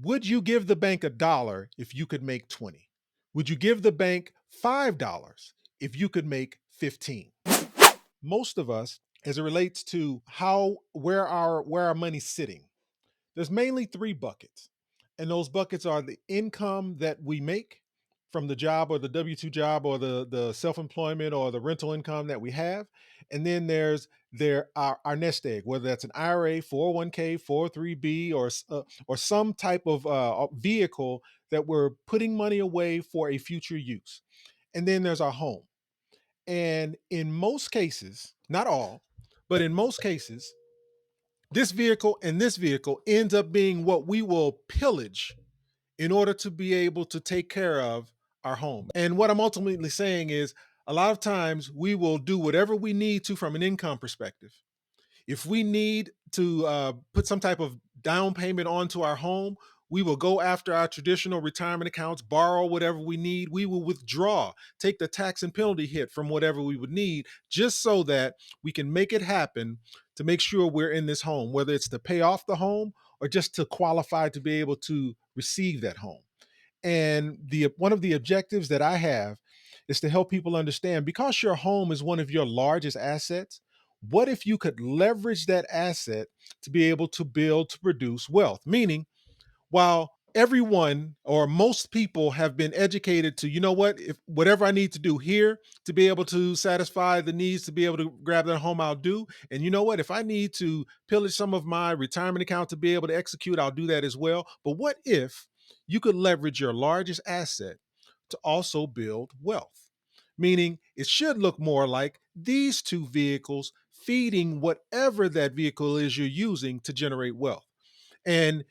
Would you give the bank $1 if you could make 20? Would you give the bank $5 if you could make 15? Most of us, as it relates to how where our money's sitting, there's mainly three buckets. And those buckets are the income that we make from the job or the W-2 job or the self-employment or the rental income that we have. And then our nest egg, whether that's an IRA, 401k, 403b, or some type of vehicle that we're putting money away for a future use. And then there's our home. And in most cases, not all, but in most cases, this vehicle and this vehicle ends up being what we will pillage in order to be able to take care of our home. And what I'm ultimately saying is a lot of times we will do whatever we need to from an income perspective. If we need to put some type of down payment onto our home, we will go after our traditional retirement accounts, borrow whatever we need. We will withdraw, take the tax and penalty hit from whatever we would need, just so that we can make it happen to make sure we're in this home, whether it's to pay off the home or just to qualify to be able to receive that home. And the one of the objectives that I have is to help people understand, because your home is one of your largest assets, what if you could leverage that asset to be able to build to produce wealth? Meaning, while everyone or most people have been educated to, you know what, if whatever I need to do here to be able to satisfy the needs to be able to grab that home, I'll do. And you know what, if I need to pillage some of my retirement account to be able to execute, I'll do that as well. But what if you could leverage your largest asset to also build wealth? Meaning it should look more like these two vehicles feeding whatever that vehicle is you're using to generate wealth. And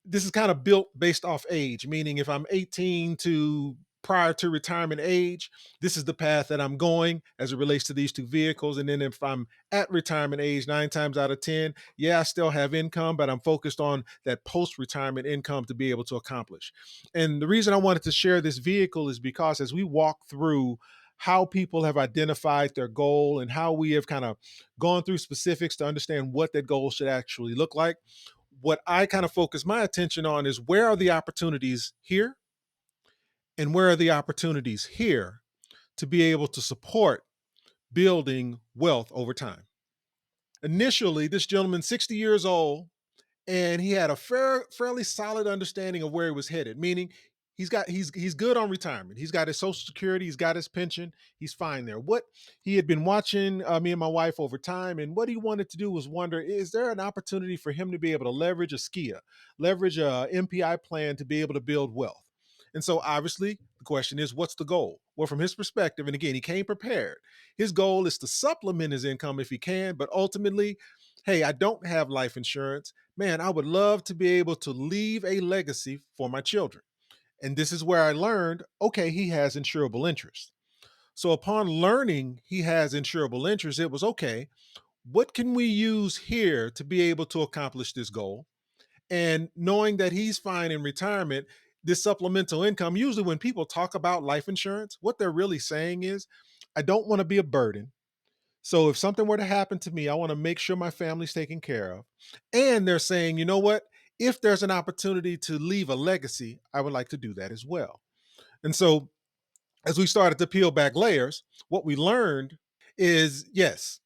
this is kind of built based off age, meaning if I'm 18 to prior to retirement age, this is the path that I'm going as it relates to these two vehicles. And then if I'm at retirement age, 9 times out of 10, yeah, I still have income, but I'm focused on that post retirement income to be able to accomplish. And the reason I wanted to share this vehicle is because as we walk through how people have identified their goal and how we have kind of gone through specifics to understand what that goal should actually look like, what I kind of focus my attention on is where are the opportunities here and where are the opportunities here to be able to support building wealth over time. Initially, this gentleman, 60 years old, and he had a fairly solid understanding of where he was headed, meaning he's good on retirement. He's got his social security, he's got his pension, he's fine there. What he had been watching me and my wife over time, and what he wanted to do was wonder, is there an opportunity for him to be able to leverage a skia, leverage a MPI plan to be able to build wealth? And so obviously the question is, what's the goal? Well, from his perspective, and again, he came prepared. His goal is to supplement his income if he can, but ultimately, hey, I don't have life insurance. Man, I would love to be able to leave a legacy for my children. And this is where I learned, okay, he has insurable interest. So upon learning he has insurable interest, it was okay, what can we use here to be able to accomplish this goal? And knowing that he's fine in retirement, this supplemental income, usually when people talk about life insurance, what they're really saying is, I don't want to be a burden. So if something were to happen to me, I want to make sure my family's taken care of. And they're saying, you know what? If there's an opportunity to leave a legacy, I would like to do that as well. And so as we started to peel back layers, what we learned is yes,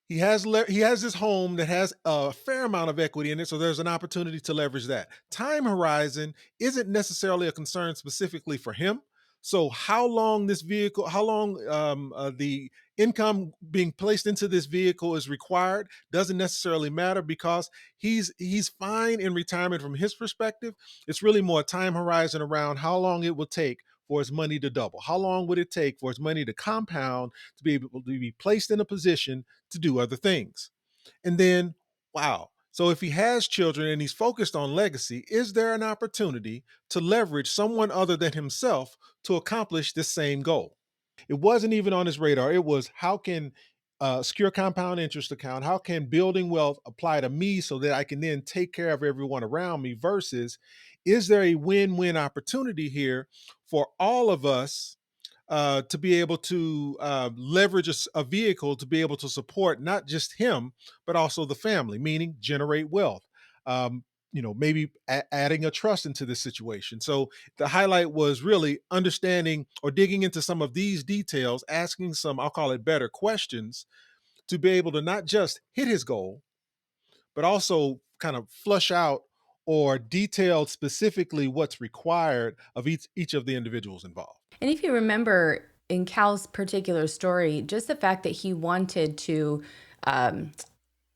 he has this home that has a fair amount of equity in it, so there's an opportunity to leverage that. Time horizon isn't necessarily a concern specifically for him. So how long the income being placed into this vehicle is required doesn't necessarily matter because he's fine in retirement from his perspective. It's really more time horizon around how long it will take for his money to double. How long would it take for his money to compound to be able to be placed in a position to do other things? And then, wow. So if he has children and he's focused on legacy, is there an opportunity to leverage someone other than himself to accomplish this same goal? It wasn't even on his radar. It was, how can secure compound interest account, how can building wealth apply to me so that I can then take care of everyone around me, versus is there a win-win opportunity here for all of us to be able to leverage a vehicle to be able to support not just him, but also the family, meaning generate wealth. maybe adding a trust into this situation. So the highlight was really understanding or digging into some of these details, asking some, I'll call it better questions, to be able to not just hit his goal, but also kind of flush out or detail specifically what's required of each of the individuals involved. And if you remember in Cal's particular story, just the fact that he wanted to um,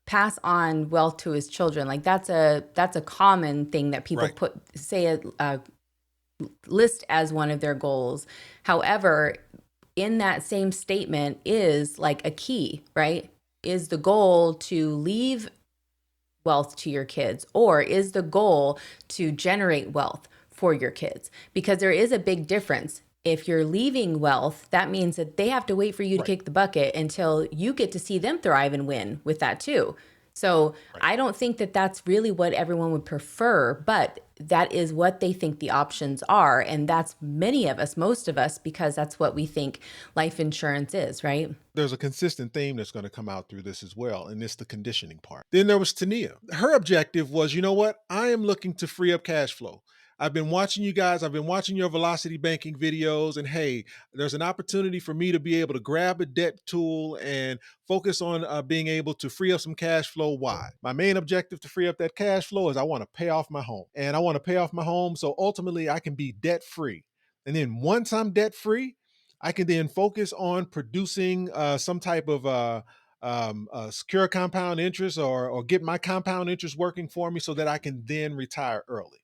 pass on wealth to his children, like that's a common thing that people Right. put say a list as one of their goals. However, in that same statement is like a key, right? Is the goal to leave wealth to your kids, or is the goal to generate wealth for your kids? Because there is a big difference. If you're leaving wealth, that means that they have to wait for you to Right. kick the bucket until you get to see them thrive and win with that too. So Right. I don't think that that's really what everyone would prefer, but that is what they think the options are. And that's many of us, most of us, because that's what we think life insurance is, right? There's a consistent theme that's going to come out through this as well, and it's the conditioning part. Then there was Tania. Her objective was, you know what? I am looking to free up cash flow. I've been watching you guys, I've been watching your velocity banking videos, and hey, there's an opportunity for me to be able to grab a debt tool and focus on being able to free up some cash flow. Why? My main objective to free up that cash flow is I want to pay off my home. And I want to pay off my home so ultimately I can be debt free. And then once I'm debt free, I can then focus on producing some type of secure compound interest or get my compound interest working for me so that I can then retire early.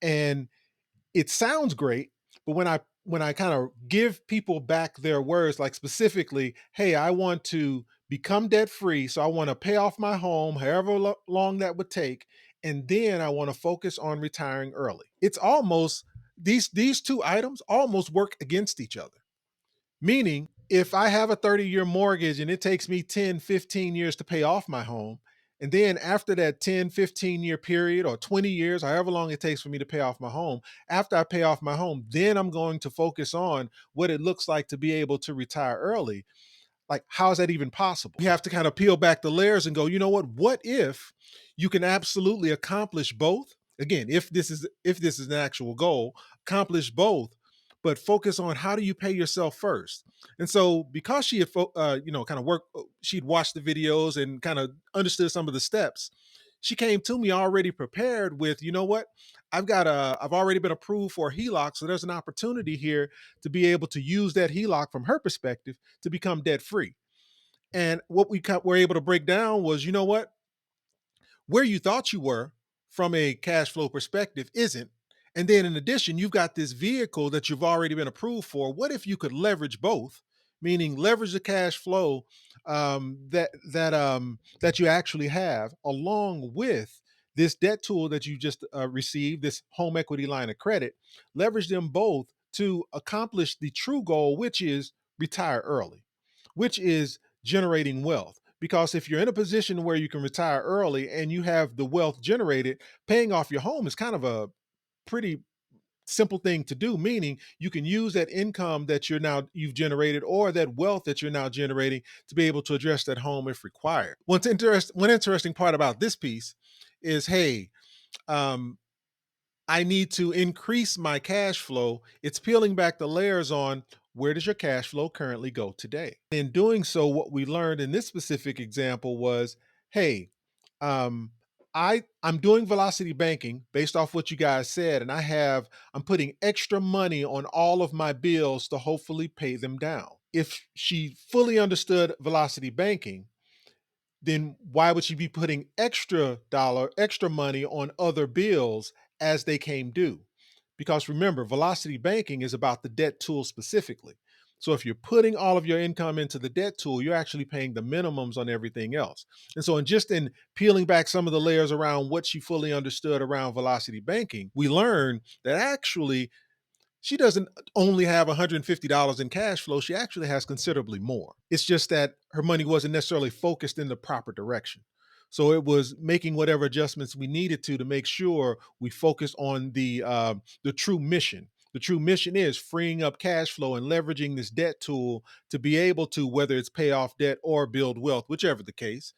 And it sounds great, but when I kind of give people back their words, like specifically, hey, I want to become debt free, so I want to pay off my home, however long that would take, and then I want to focus on retiring early. It's almost these two items almost work against each other. Meaning, if I have a 30-year mortgage and it takes me 10, 15 years to pay off my home, and then after that 10, 15-year period or 20 years, however long it takes for me to pay off my home, after I pay off my home, then I'm going to focus on what it looks like to be able to retire early. Like, how is that even possible? We have to kind of peel back the layers and go, you know what if you can absolutely accomplish both? Again, if this is an actual goal, accomplish both, but focus on how do you pay yourself first. And so, because she had, kind of worked, she'd watched the videos and kind of understood some of the steps. She came to me already prepared with, you know what, I've already been approved for a HELOC, so there's an opportunity here to be able to use that HELOC from her perspective to become debt free. And what were able to break down was, you know what, where you thought you were from a cash flow perspective isn't. And then in addition, you've got this vehicle that you've already been approved for. What if you could leverage both? Meaning leverage the cash flow that you actually have, along with this debt tool that you just received, this home equity line of credit. Leverage them both to accomplish the true goal, which is retire early, which is generating wealth. Because if you're in a position where you can retire early and you have the wealth generated, paying off your home is kind of a pretty simple thing to do, meaning you can use that income that you've generated or that wealth that you're now generating to be able to address that home if required. One interesting part about this piece is, hey, um, I need to increase my cash flow. It's peeling back the layers on where does your cash flow currently go today? In doing so, what we learned in this specific example was, hey, um, I'm doing velocity banking based off what you guys said, and I'm putting extra money on all of my bills to hopefully pay them down. If she fully understood velocity banking, then why would she be putting extra money on other bills as they came due? Because remember, velocity banking is about the debt tool specifically. So if you're putting all of your income into the debt tool, you're actually paying the minimums on everything else. And so in peeling back some of the layers around what she fully understood around velocity banking, we learned that actually she doesn't only have $150 in cash flow. She actually has considerably more. It's just that her money wasn't necessarily focused in the proper direction. So it was making whatever adjustments we needed to make sure we focus on the true mission. The true mission is freeing up cash flow and leveraging this debt tool to be able to, whether it's pay off debt or build wealth, whichever the case.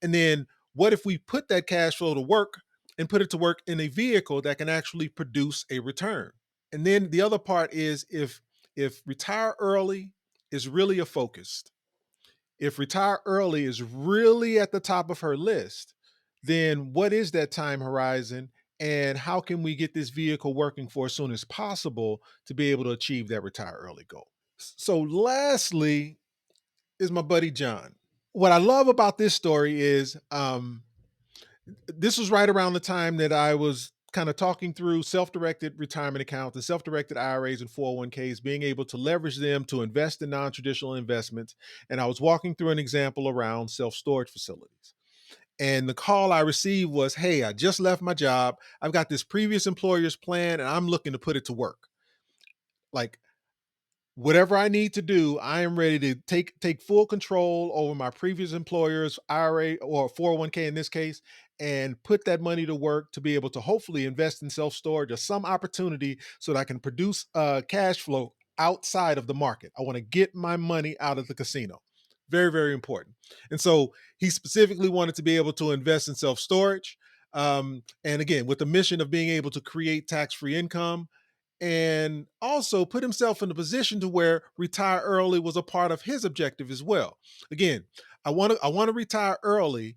And then what if we put that cash flow to work and put it to work in a vehicle that can actually produce a return. And then the other part is if retire early is really a focus, if retire early is really at the top of her list, then what is that time horizon and how can we get this vehicle working for as soon as possible to be able to achieve that retire early goal? So, lastly, is my buddy John. What I love about this story is this was right around the time that I was kind of talking through self-directed retirement accounts and self-directed IRAs and 401ks, being able to leverage them to invest in non-traditional investments. And I was walking through an example around self-storage facilities. And the call I received was, hey, I just left my job. I've got this previous employer's plan and I'm looking to put it to work. Like, whatever I need to do, I am ready to take full control over my previous employer's IRA or 401k in this case, and put that money to work to be able to hopefully invest in self storage or some opportunity so that I can produce cash flow outside of the market. I want to get my money out of the casino. Very, very important. And so he specifically wanted to be able to invest in self storage. And again, with the mission of being able to create tax free income and also put himself in a position to where retire early was a part of his objective as well. Again, I want to retire early,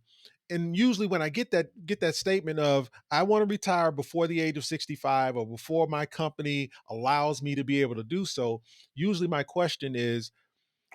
and usually when I get that statement of I want to retire before the age of 65 or before my company allows me to be able to do so, usually my question is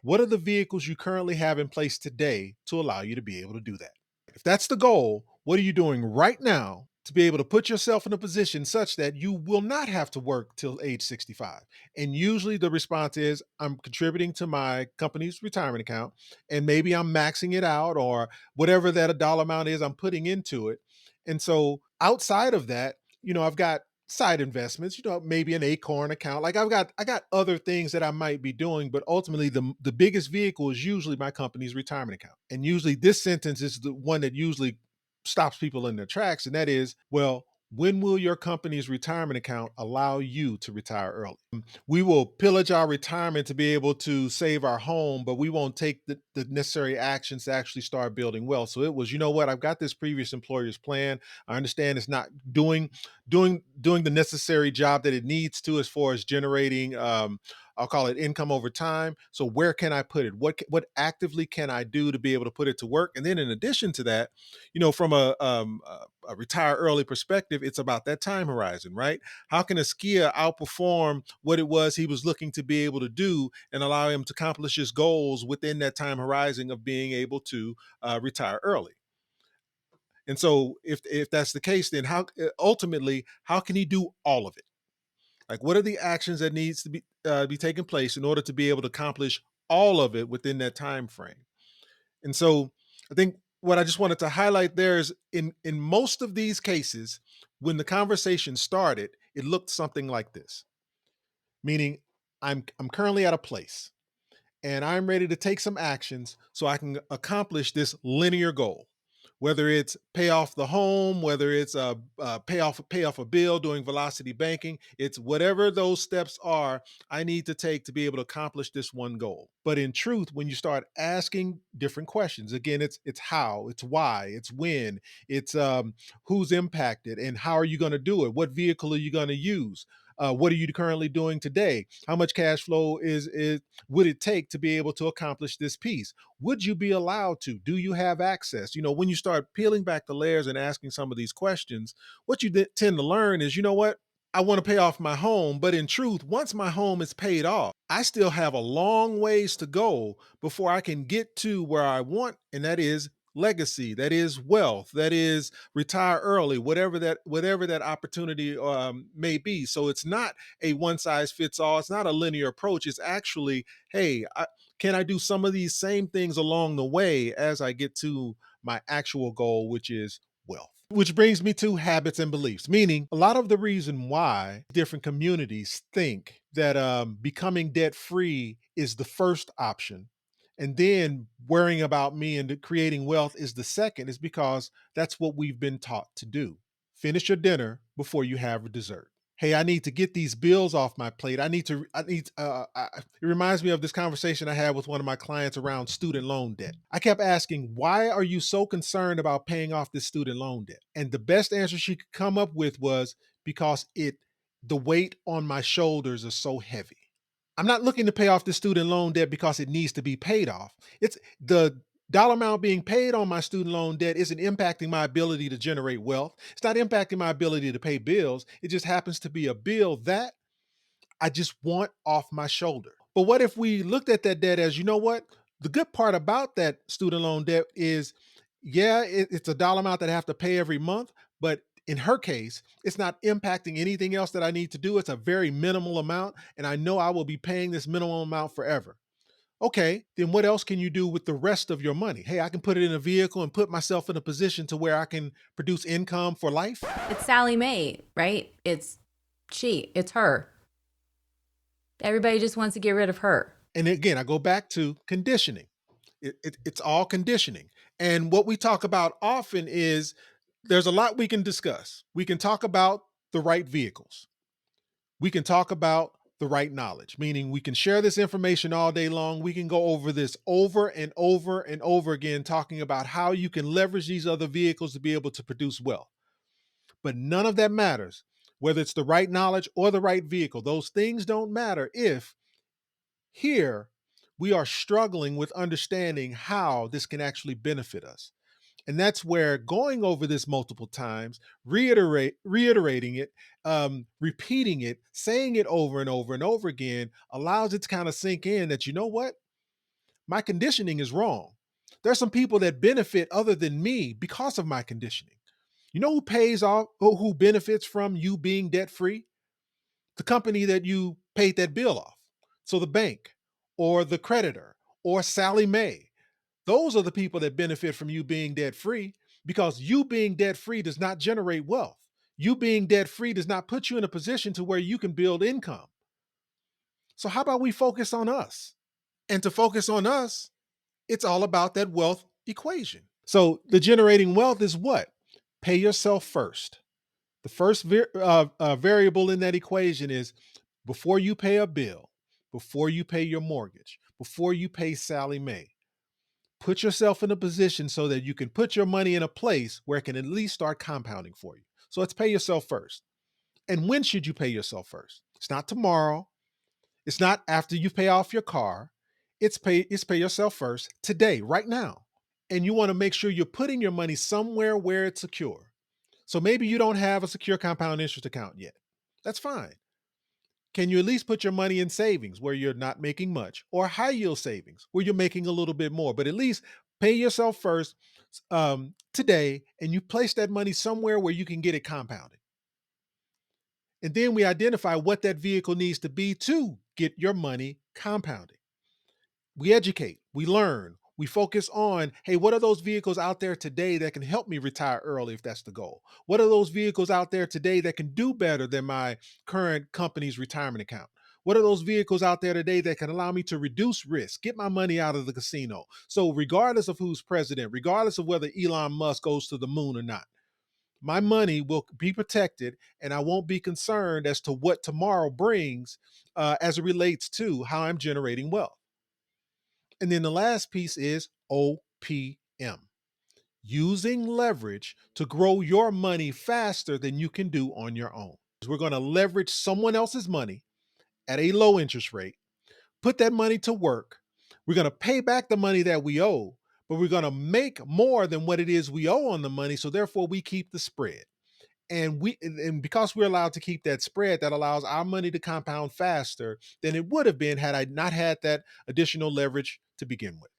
what are the vehicles you currently have in place today to allow you to be able to do that? If that's the goal, what are you doing right now to be able to put yourself in a position such that you will not have to work till age 65? And usually the response is I'm contributing to my company's retirement account and maybe I'm maxing it out or whatever that a dollar amount is I'm putting into it. And so outside of that, I've got side investments, maybe an Acorn account. Like I got other things that I might be doing, but ultimately the biggest vehicle is usually my company's retirement account. And usually this sentence is the one that usually stops people in their tracks, and that is, well, when will your company's retirement account allow you to retire early? We will pillage our retirement to be able to save our home, but we won't take the necessary actions to actually start building wealth. So it was, you know what, I've got this previous employer's plan. I understand it's not doing the necessary job that it needs to as far as generating I'll call it income over time. So where can I put it? What actively can I do to be able to put it to work? And then in addition to that, from a retire early perspective, it's about that time horizon, right? How can a skier outperform what it was he was looking to be able to do and allow him to accomplish his goals within that time horizon of being able to retire early? And so, if that's the case, then how ultimately how can he do all of it? Like, what are the actions that needs to be taking place in order to be able to accomplish all of it within that time frame? And so I think what I just wanted to highlight there is in most of these cases, when the conversation started, it looked something like this. Meaning I'm currently at a place and I'm ready to take some actions so I can accomplish this linear goal. Whether it's pay off the home, whether it's pay off a bill, doing velocity banking, it's whatever those steps are. I need to take to be able to accomplish this one goal. But in truth, when you start asking different questions, again, it's how, it's why, it's when, it's who's impacted, and how are you going to do it? What vehicle are you going to use? What are you currently doing today? How much cash flow is would it take to be able to accomplish this piece? Would you be allowed to? Do you have access? When you start peeling back the layers and asking some of these questions, what you tend to learn is, you know what? I want to pay off my home, but in truth, once my home is paid off, I still have a long ways to go before I can get to where I want, and that is legacy, that is wealth, that is retire early, whatever that opportunity may be. So it's not a one size fits all. It's not a linear approach. It's actually, hey, can I do some of these same things along the way as I get to my actual goal, which is wealth? Which brings me to habits and beliefs, meaning a lot of the reason why different communities think that becoming debt free is the first option. And then worrying about me and creating wealth is the second, is because that's what we've been taught to do. Finish your dinner before you have dessert. Hey, I need to get these bills off my plate. It reminds me of this conversation I had with one of my clients around student loan debt. I kept asking, why are you so concerned about paying off this student loan debt? And the best answer she could come up with was because the weight on my shoulders is so heavy. I'm not looking to pay off the student loan debt because it needs to be paid off. It's the dollar amount being paid on my student loan debt isn't impacting my ability to generate wealth. It's not impacting my ability to pay bills. It just happens to be a bill that I just want off my shoulder. But what if we looked at that debt as, you know what? The good part about that student loan debt is, yeah, it's a dollar amount that I have to pay every month, but in her case, it's not impacting anything else that I need to do. It's a very minimal amount, and I know I will be paying this minimum amount forever. Okay, then what else can you do with the rest of your money? Hey, I can put it in a vehicle and put myself in a position to where I can produce income for life. It's Sally Mae, right? It's her. Everybody just wants to get rid of her. And again, I go back to conditioning. It's all conditioning. And what we talk about often is there's a lot we can discuss. We can talk about the right vehicles. We can talk about the right knowledge, meaning we can share this information all day long. We can go over this over and over and over again, talking about how you can leverage these other vehicles to be able to produce wealth. But none of that matters, whether it's the right knowledge or the right vehicle. Those things don't matter if here we are struggling with understanding how this can actually benefit us. And that's where going over this multiple times, reiterating it, repeating it, saying it over and over and over again allows it to kind of sink in that, you know what? My conditioning is wrong. There's some people that benefit other than me because of my conditioning. You know who pays off, who benefits from you being debt free? The company that you paid that bill off. So the bank or the creditor or Sally Mae. Those are the people that benefit from you being debt free because you being debt free does not generate wealth. You being debt free does not put you in a position to where you can build income. So how about we focus on us? And to focus on us, it's all about that wealth equation. So the generating wealth is what? Pay yourself first. The first variable in that equation is before you pay a bill, before you pay your mortgage, before you pay Sally Mae, put yourself in a position so that you can put your money in a place where it can at least start compounding for you. So let's pay yourself first. And when should you pay yourself first? It's not tomorrow. It's not after you pay off your car. It's pay yourself first today, right now. And you want to make sure you're putting your money somewhere where it's secure. So maybe you don't have a secure compound interest account yet. That's fine. Can you at least put your money in savings where you're not making much, or high yield savings where you're making a little bit more? But at least pay yourself first today, and you place that money somewhere where you can get it compounded. And then we identify what that vehicle needs to be to get your money compounded. We educate, we learn, we focus on, hey, what are those vehicles out there today that can help me retire early if that's the goal? What are those vehicles out there today that can do better than my current company's retirement account? What are those vehicles out there today that can allow me to reduce risk, get my money out of the casino? So, regardless of who's president, regardless of whether Elon Musk goes to the moon or not, my money will be protected and I won't be concerned as to what tomorrow brings as it relates to how I'm generating wealth. And then the last piece is OPM, using leverage to grow your money faster than you can do on your own. We're going to leverage someone else's money at a low interest rate, put that money to work. We're going to pay back the money that we owe, but we're going to make more than what it is we owe on the money. So therefore, we keep the spread. And because we're allowed to keep that spread, that allows our money to compound faster than it would have been had I not had that additional leverage to begin with.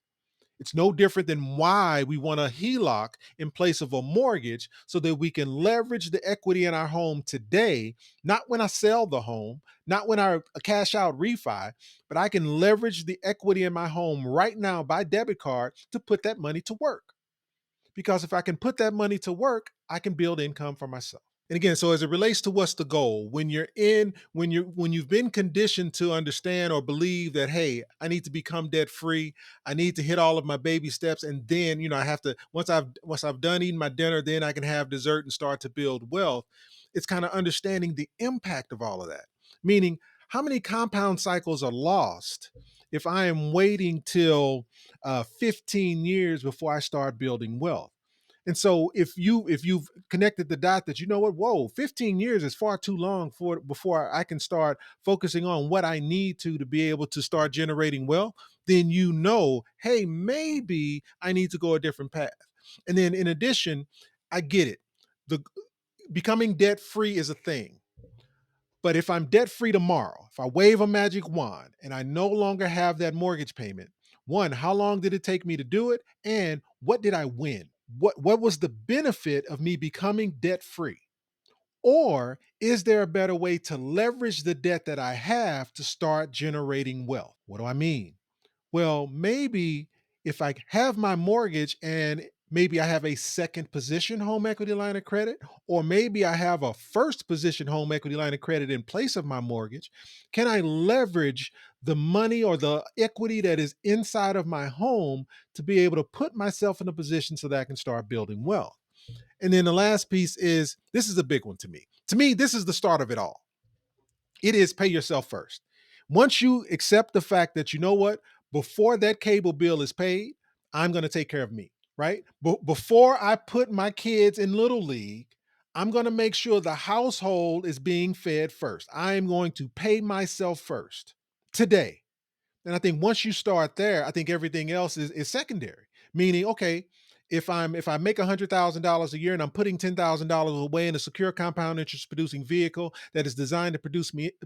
It's no different than why we want a HELOC in place of a mortgage so that we can leverage the equity in our home today, not when I sell the home, not when I cash out refi, but I can leverage the equity in my home right now by debit card to put that money to work. Because if I can put that money to work, I can build income for myself. And again, so as it relates to what's the goal, when you've been conditioned to understand or believe that, hey, I need to become debt free, I need to hit all of my baby steps, and then I have to once I've done eating my dinner, then I can have dessert and start to build wealth. it's kind of understanding the impact of all of that. Meaning, how many compound cycles are lost if I am waiting till 15 years before I start building wealth? And so if you've connected the dot that, you know what, whoa, 15 years is far too long for before I can start focusing on what I need to be able to start generating wealth, then you know, hey, maybe I need to go a different path. And then in addition, I get it. The becoming debt free is a thing. But if I'm debt free tomorrow, if I wave a magic wand and I no longer have that mortgage payment, one, how long did it take me to do it? And what did I win? What was the benefit of me becoming debt free? Or is there a better way to leverage the debt that I have to start generating wealth? What do I mean? Well, maybe if I have my mortgage and maybe I have a second position home equity line of credit, or maybe I have a first position home equity line of credit in place of my mortgage, can I leverage the money or the equity that is inside of my home to be able to put myself in a position so that I can start building wealth? And then the last piece is, this is a big one to me. To me, this is the start of it all. It is pay yourself first. Once you accept the fact that, you know what, before that cable bill is paid, I'm going to take care of me, right? Before I put my kids in little league, I'm going to make sure the household is being fed first. I am going to pay myself first today. And I think once you start there, I think everything else is secondary. Meaning, okay, if I make $100,000 a year and I'm putting $10,000 away in a secure compound interest producing vehicle that is designed to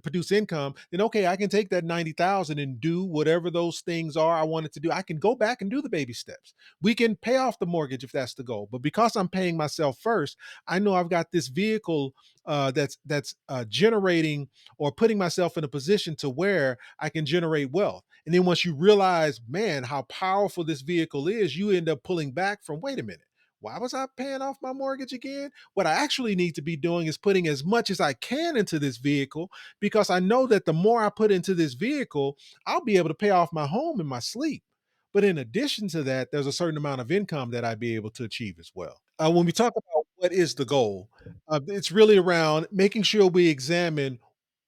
produce income, then okay, I can take that 90,000 and do whatever those things are I wanted to do. I can go back and do the baby steps. We can pay off the mortgage if that's the goal. But because I'm paying myself first, I know I've got this vehicle that's generating or putting myself in a position to where I can generate wealth. And then once you realize, man, how powerful this vehicle is, you end up pulling back from, wait a minute, why was I paying off my mortgage again? What I actually need to be doing is putting as much as I can into this vehicle, because I know that the more I put into this vehicle, I'll be able to pay off my home in my sleep. But in addition to that, there's a certain amount of income that I'd be able to achieve as well. When we talk about what is the goal, it's really around making sure we examine,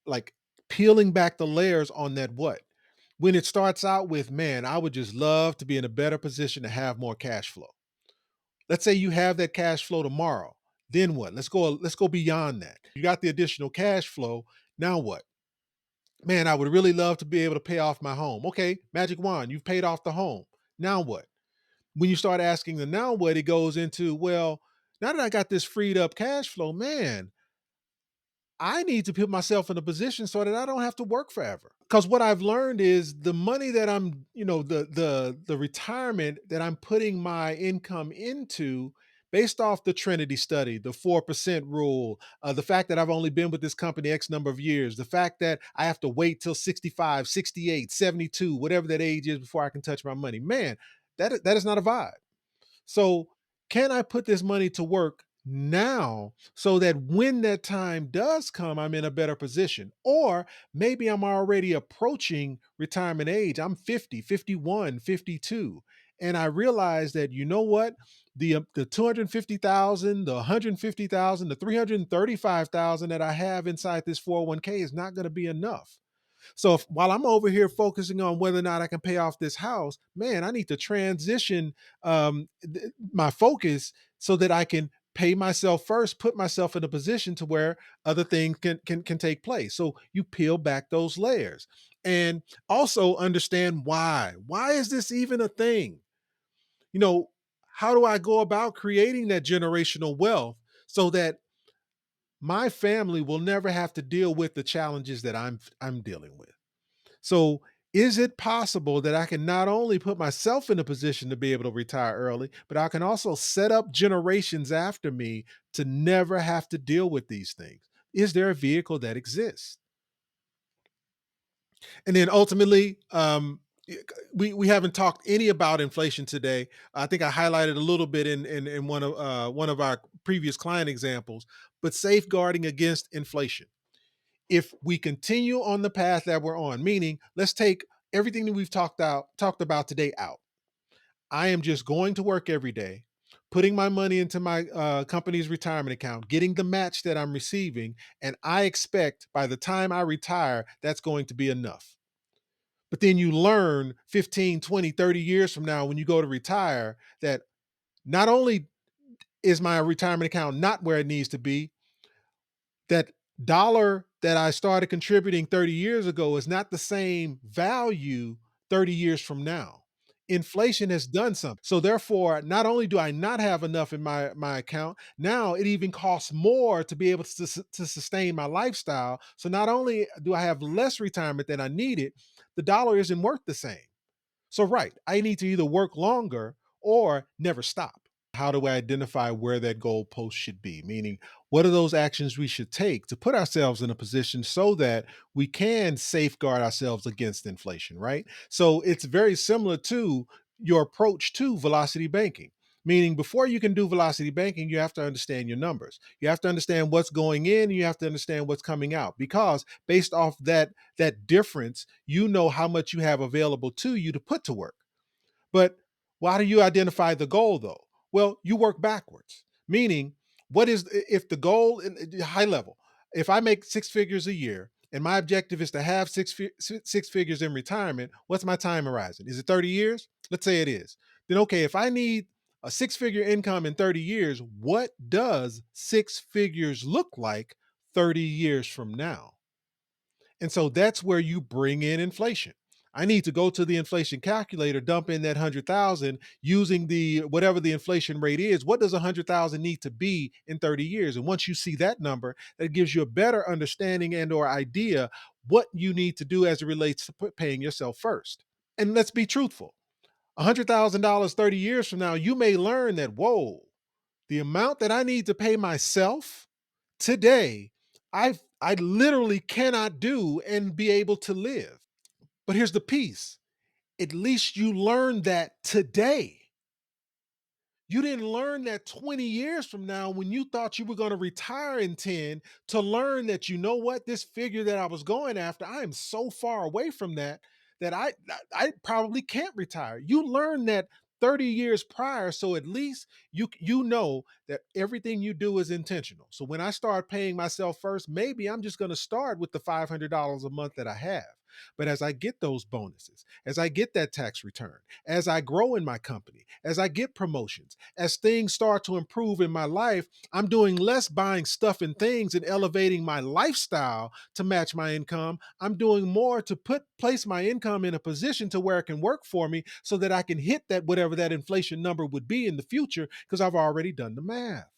like, peeling back the layers on that what. When it starts out with, man, I would just love to be in a better position to have more cash flow. Let's say you have that cash flow tomorrow. Then what? Let's go beyond that. You got the additional cash flow. Now what? Man, I would really love to be able to pay off my home. Okay, magic wand, you've paid off the home. Now what? When you start asking the now what, it goes into, well, now that I got this freed up cash flow, man, I need to put myself in a position so that I don't have to work forever. Because what I've learned is the money that I'm, the retirement that I'm putting my income into, based off the Trinity study, the 4% rule, the fact that I've only been with this company X number of years, the fact that I have to wait till 65, 68, 72, whatever that age is before I can touch my money. Man, that is not a vibe. So, can I put this money to work now so that when that time does come, I'm in a better position? Or maybe I'm already approaching retirement age. I'm 50, 51, 52, and I realize that, you know what? The 250,000, the 150,000, the 335,000 that I have inside this 401k is not going to be enough. So while I'm over here focusing on whether or not I can pay off this house, man, I need to transition my focus so that I can pay myself first, put myself in a position to where other things can take place. So you peel back those layers and also understand why. Why is this even a thing? You know, how do I go about creating that generational wealth so that my family will never have to deal with the challenges that I'm dealing with? So, is it possible that I can not only put myself in a position to be able to retire early, but I can also set up generations after me to never have to deal with these things? Is there a vehicle that exists? And then ultimately, we haven't talked any about inflation today. I think I highlighted a little bit in one of our previous client examples, but safeguarding against inflation. If we continue on the path that we're on, meaning let's take everything that we've talked about today out. I am just going to work every day, putting my money into my company's retirement account, getting the match that I'm receiving, and I expect by the time I retire, that's going to be enough. But then you learn 15, 20, 30 years from now when you go to retire that not only is my retirement account not where it needs to be, that dollar that I started contributing 30 years ago is not the same value 30 years from now. Inflation has done something. So therefore, not only do I not have enough in my account, now it even costs more to be able to sustain my lifestyle. So not only do I have less retirement than I needed, the dollar isn't worth the same. So, right, I need to either work longer or never stop. How do I identify where that goalpost should be? Meaning, what are those actions we should take to put ourselves in a position so that we can safeguard ourselves against inflation, right? So, it's very similar to your approach to velocity banking. Meaning, before you can do velocity banking, you have to understand your numbers. You have to understand what's going in, and you have to understand what's coming out. Because based off that difference, you know how much you have available to you to put to work. But why do you identify the goal though? Well, you work backwards. Meaning, what is if the goal in high level? If I make six figures a year and my objective is to have six figures in retirement, what's my time horizon? Is it 30 years? Let's say it is. Then okay, if I need a six-figure income in 30 years, what does six figures look like 30 years from now? And so that's where you bring in inflation. I need to go to the inflation calculator, dump in that 100,000 using the whatever the inflation rate is. What does 100,000 need to be in 30 years? And once you see that number, that gives you a better understanding and or idea what you need to do as it relates to paying yourself first. And let's be truthful. $100,000 30 years from now, you may learn that, whoa, the amount that I need to pay myself today, I literally cannot do and be able to live. But here's the piece. At least you learned that today. You didn't learn that 20 years from now when you thought you were going to retire in 10 to learn that you know what this figure that I was going after I am so far away from that that I probably can't retire. You learned that 30 years prior so at least you know that everything you do is intentional. So when I start paying myself first, maybe I'm just going to start with the $500 a month that I have. But as I get those bonuses, as I get that tax return, as I grow in my company, as I get promotions, as things start to improve in my life, I'm doing less buying stuff and things and elevating my lifestyle to match my income. I'm doing more to place my income in a position to where it can work for me so that I can hit that whatever that inflation number would be in the future because I've already done the math.